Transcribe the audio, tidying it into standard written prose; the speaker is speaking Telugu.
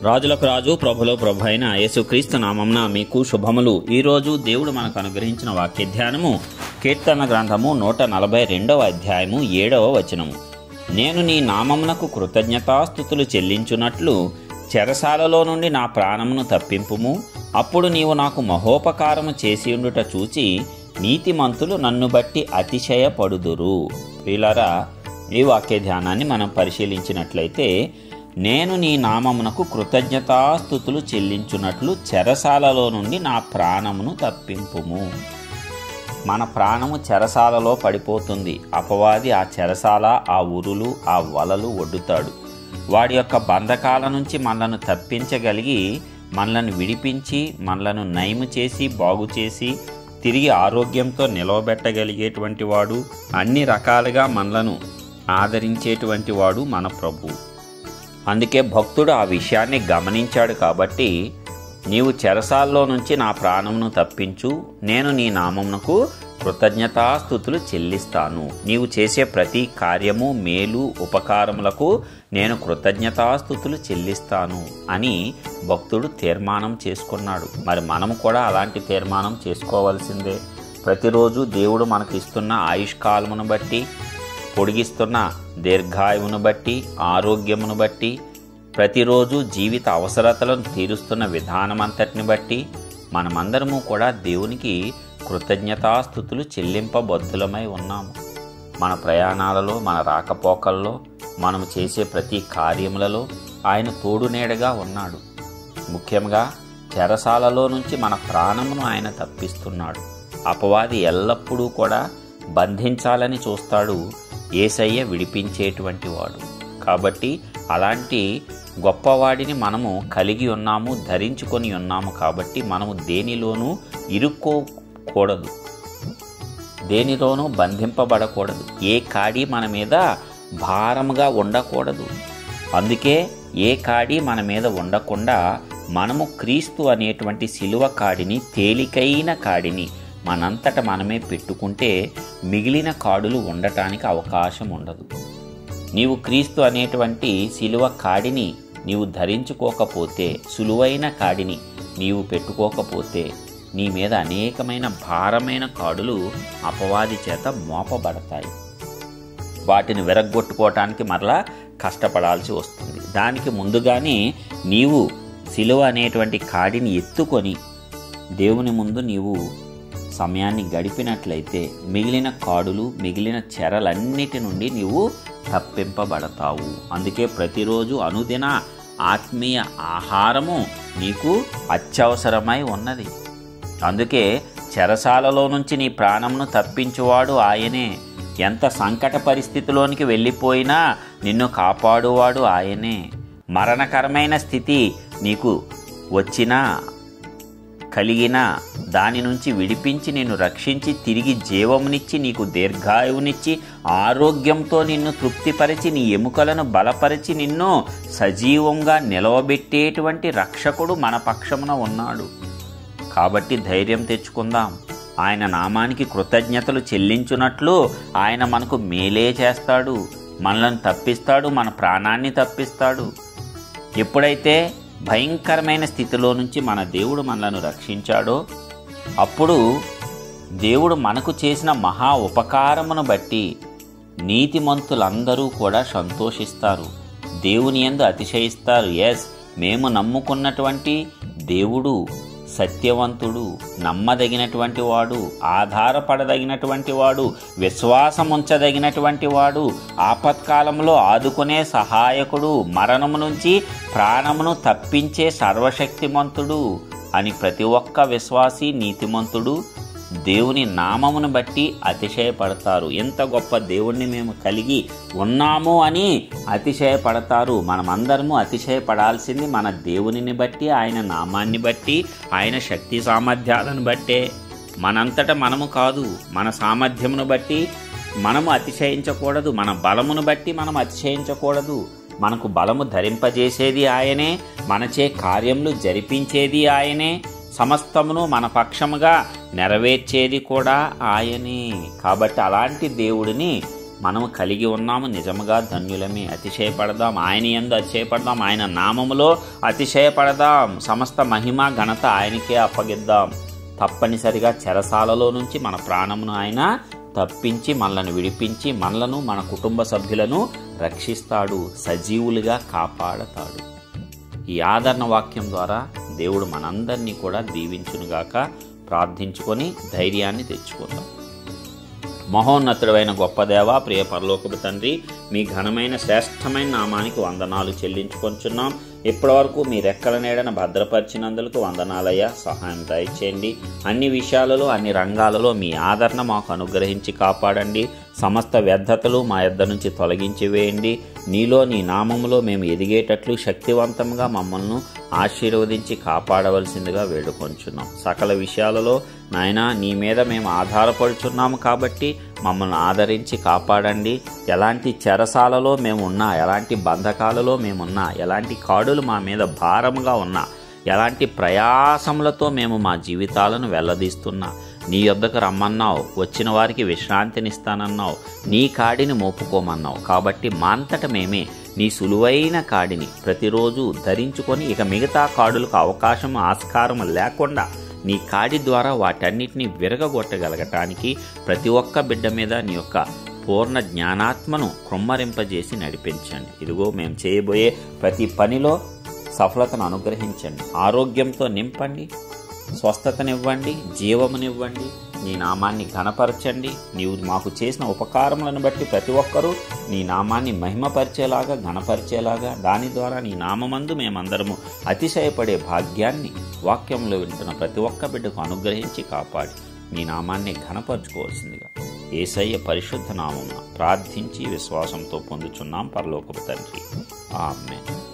రాజులకు రాజు ప్రభులో ప్రభు అయిన యేసుక్రీస్తు నామమున మీకు శుభములు. ఈరోజు దేవుడు మనకు అనుగ్రహించిన వాక్య ధ్యానము కీర్తన గ్రంథము 142వ అధ్యాయము 7వ వచనము. నేను నీ నామమునకు కృతజ్ఞతాస్తుతులు చెల్లించున్నట్లు చెరసాలలో నుండి నా ప్రాణమును తప్పింపుము. అప్పుడు నీవు నాకు మహోపకారము చేసి ఉండుట చూచి నీతిమంతులు నన్ను బట్టి అతిశయపడుదురు. ప్రియులారా, ఈ వాక్య ధ్యానాన్ని మనం పరిశీలించినట్లయితే, నేను నీ నామమునకు కృతజ్ఞతాస్తుతులు చెల్లించున్నట్లు చెరసాలలో నుండి నా ప్రాణమును తప్పింపుము. మన ప్రాణము చెరసాలలో పడిపోతుంది. అపవాది ఆ చెరసాల, ఆ ఉరులు, ఆ వలలు ఒడ్డుతాడు. వాడి యొక్క బంధకాల నుంచి మనలను తప్పించగలిగి, మనలను విడిపించి, మనలను నయము చేసి, బాగు చేసి, తిరిగి ఆరోగ్యంతో నిలవబెట్టగలిగేటువంటి వాడు, అన్ని రకాలుగా మనలను ఆదరించేటువంటి వాడు మన ప్రభువు. అందుకే భక్తుడు ఆ విషయాన్ని గమనించాడు. కాబట్టి నీవు చెరసాల్లో నుంచి నా ప్రాణమును తప్పించు, నేను నీ నామమునకు కృతజ్ఞతాస్తుతులు చెల్లిస్తాను. నీవు చేసే ప్రతి కార్యము, మేలు, ఉపకారములకు నేను కృతజ్ఞతాస్తుతులు చెల్లిస్తాను అని భక్తుడు తీర్మానం చేసుకున్నాడు. మరి మనము కూడా అలాంటి తీర్మానం చేసుకోవాల్సిందే. ప్రతిరోజు దేవుడు మనకు ఇస్తున్న ఆయుష్కాలమును బట్టి, పొడిగిస్తున్న దీర్ఘాయువును బట్టి, ఆరోగ్యమును బట్టి, ప్రతిరోజు జీవిత అవసరతలను తీరుస్తున్న విధానమంతటిని బట్టి మనమందరము కూడా దేవునికి కృతజ్ఞతాస్తుతులు చెల్లింపబద్ధులమై ఉన్నాము. మన ప్రయాణాలలో, మన రాకపోకల్లో, మనము చేసే ప్రతి కార్యములలో ఆయన తోడునేడగా ఉన్నాడు. ముఖ్యంగా చెరసాలలో నుంచి మన ప్రాణమును ఆయన తప్పిస్తున్నాడు. అపవాది ఎల్లప్పుడూ కూడా బంధించాలని చూస్తాడు. యేసయ్య విడిపించేటువంటి వాడు. కాబట్టి అలాంటి గొప్పవాడిని మనము కలిగి ఉన్నాము, ధరించుకొని ఉన్నాము. కాబట్టి మనము దేనిలోనూ ఇరుక్కోకూడదు, దేనిలోనూ బంధింపబడకూడదు. ఏ కాడి మన మీద భారముగా ఉండకూడదు. అందుకే ఏ కాడి మన మీద ఉండకుండా మనము క్రీస్తు అనేటువంటి సిలువ కాడిని, తేలికైన కాడిని మనంతట మనమే పెట్టుకుంటే మిగిలిన కాడులు ఉండటానికి అవకాశం ఉండదు. నీవు క్రీస్తు అనేటువంటి సిలువ కాడిని నీవు ధరించుకోకపోతే, సులువైన కాడిని నీవు పెట్టుకోకపోతే, నీ మీద అనేకమైన భారమైన కాడులు అపవాది చేత మోపబడతాయి. వాటిని విరగ్గొట్టుకోవటానికి మరలా కష్టపడాల్సి వస్తుంది. దానికి ముందుగానే నీవు సిలువ అనేటువంటి కాడిని ఎత్తుకొని దేవుని ముందు నీవు సమయాన్ని గడిపినట్లయితే మిగిలిన కాడులు, మిగిలిన చెరలన్నిటి నుండి నీవు తప్పింపబడతావు. అందుకే ప్రతిరోజు అనుదిన ఆత్మీయ ఆహారము నీకు అత్యవసరమై ఉన్నది. అందుకే చెరసాలలో నుంచి నీ ప్రాణమును తప్పించువాడు ఆయనే. ఎంత సంకట పరిస్థితిలోనికి వెళ్ళిపోయినా నిన్ను కాపాడువాడు ఆయనే. మరణకరమైన స్థితి నీకు వచ్చినా, కలిగిన దాని నుంచి విడిపించి నిన్ను రక్షించి, తిరిగి జీవమునిచ్చి, నీకు దీర్ఘాయువునిచ్చి, ఆరోగ్యంతో నిన్ను తృప్తిపరిచి, నీ ఎముకలను బలపరిచి, నిన్ను సజీవంగా నిలవబెట్టేటువంటి రక్షకుడు మన పక్షమున ఉన్నాడు. కాబట్టి ధైర్యం తెచ్చుకుందాం. ఆయన నామానికి కృతజ్ఞతలు చెల్లించున్నట్లు ఆయన మనకు మేలే చేస్తాడు, మనలను తప్పిస్తాడు, మన ప్రాణాన్ని తప్పిస్తాడు. ఎప్పుడైతే భయంకరమైన స్థితిలో నుంచి మన దేవుడు మనలను రక్షించాడో, అప్పుడు దేవుడు మనకు చేసిన మహా ఉపకారమును బట్టి నీతిమంతులందరూ కూడా సంతోషిస్తారు, దేవుని యందు అతిశయిస్తారు. మేము నమ్ముకున్నటువంటి దేవుడు సత్యవంతుడు, నమ్మదగినటువంటి వాడు, ఆధారపడదగినటువంటి వాడు, విశ్వాసముంచదగినటువంటి వాడు, ఆపత్కాలంలో ఆదుకునే సహాయకుడు, మరణము నుంచి ప్రాణమును తప్పించే సర్వశక్తిమంతుడు అని ప్రతి ఒక్క విశ్వాసి, నీతిమంతుడు దేవుని నామమును బట్టి అతిశయపడతారు. ఎంత గొప్ప దేవుణ్ణి మేము కలిగి ఉన్నాము అని అతిశయపడతారు. మనమందరము అతిశయపడాల్సింది మన దేవునిని బట్టి, ఆయన నామాన్ని బట్టి, ఆయన శక్తి సామర్థ్యాలను బట్టే. మనంతట మనము కాదు. మన సామర్థ్యమును బట్టి మనము అతిశయించకూడదు, మన బలమును బట్టి మనం అతిశయించకూడదు. మనకు బలము ధరింపజేసేది ఆయనే, మనచే కార్యములు జరిపించేది ఆయనే, సమస్తమును మన పక్షముగా నెరవేర్చేది కూడా ఆయనే. కాబట్టి అలాంటి దేవుడిని మనము కలిగి ఉన్నాము, నిజముగా ధన్యులమే. అతిశయపడదాం, ఆయన యందు అతిశయపడదాం, ఆయన నామములో అతిశయపడదాం. సమస్త మహిమ ఘనత ఆయనకే అప్పగిద్దాం. తప్పనిసరిగా చెరసాలలో నుంచి మన ప్రాణమును ఆయన తప్పించి మనలను విడిపించి మనలను మన కుటుంబ సభ్యులను రక్షిస్తాడు, సజీవులుగా కాపాడతాడు. ఈ ఆదరణ వాక్యం ద్వారా దేవుడు మనందరినీ కూడా దీవించునుగాక. ప్రార్థించుకొని ధైర్యాన్ని తెచ్చుకుందాం. మహోన్నతుడైన గొప్ప దేవ, ప్రియ పరలోకపు తండ్రి, మీ ఘనమైన శ్రేష్టమైన నామానికి వందనాలు చెల్లించుకొంచున్నాం. ఇప్పటివరకు మీ రెక్కల నీడన భద్రపరిచినందుకు వందనాలయ్యా. సహాయం దయచేయండి. అన్ని విషయాలలో అన్ని రంగాలలో మీ ఆదరణ మాకు అనుగ్రహించి కాపాడండి. సమస్త వ్యర్థతలు మా యొద్ద నుంచి తొలగించి వేయండి. నీలో నీ నామములో మేము ఎదిగేటట్లు శక్తివంతంగా మమ్మల్ని ఆశీర్వదించి కాపాడవలసిందిగా వేడుకొంచున్నాం. సకల విషయాలలో నాయనా నీ మీద మేము ఆధారపడుచున్నాము కాబట్టి మమ్మల్ని ఆదరించి కాపాడండి. ఎలాంటి చెరసాలలో మేమున్నా, ఎలాంటి బంధకాలలో మేమున్నా, ఎలాంటి కాడులు మా మీద భారముగా ఉన్నా, ఎలాంటి ప్రయాసములతో మేము మా జీవితాలను వెల్లదీస్తున్నా, నీ యొద్దకు రమ్మన్నావు, వచ్చిన వారికి విశ్రాంతినిస్తానన్నావు, నీ కాడిని మోపుకోమన్నావు. కాబట్టి మా అంతట మేమే నీ సులువైన కాడిని ప్రతిరోజు ధరించుకొని ఇక మిగతా కాడులకు అవకాశం ఆస్కారం లేకుండా నీ కాడి ద్వారా వాటన్నిటినీ విరగగొట్టగలగటానికి ప్రతి ఒక్క బిడ్డ మీద నీ యొక్క పూర్ణ జ్ఞానాత్మను కృమ్మరింపజేసి నడిపించండి. ఇదిగో మేము చేయబోయే ప్రతి పనిలో సఫలతను అనుగ్రహించండి. ఆరోగ్యంతో నింపండి, స్వస్థతనివ్వండి, జీవమునివ్వండి. నీ నామాన్ని ఘనపరచండి. నీవు మాకు చేసిన ఉపకారములను బట్టి ప్రతి ఒక్కరూ నీ నామాన్ని మహిమపరిచేలాగా, ఘనపరిచేలాగా, దాని ద్వారా నీ నామమందు మేమందరము అతిశయపడే భాగ్యాన్ని వాక్యంలో వింటున్న ప్రతి ఒక్క బిడ్డకు అనుగ్రహించి కాపాడి నీ నామాన్ని ఘనపరచుకోవాల్సిందిగా యేసయ్య పరిశుద్ధ నామమున ప్రార్థించి విశ్వాసంతో పొందుచున్నాం పరలోకపు తండ్రి. ఆమేన్.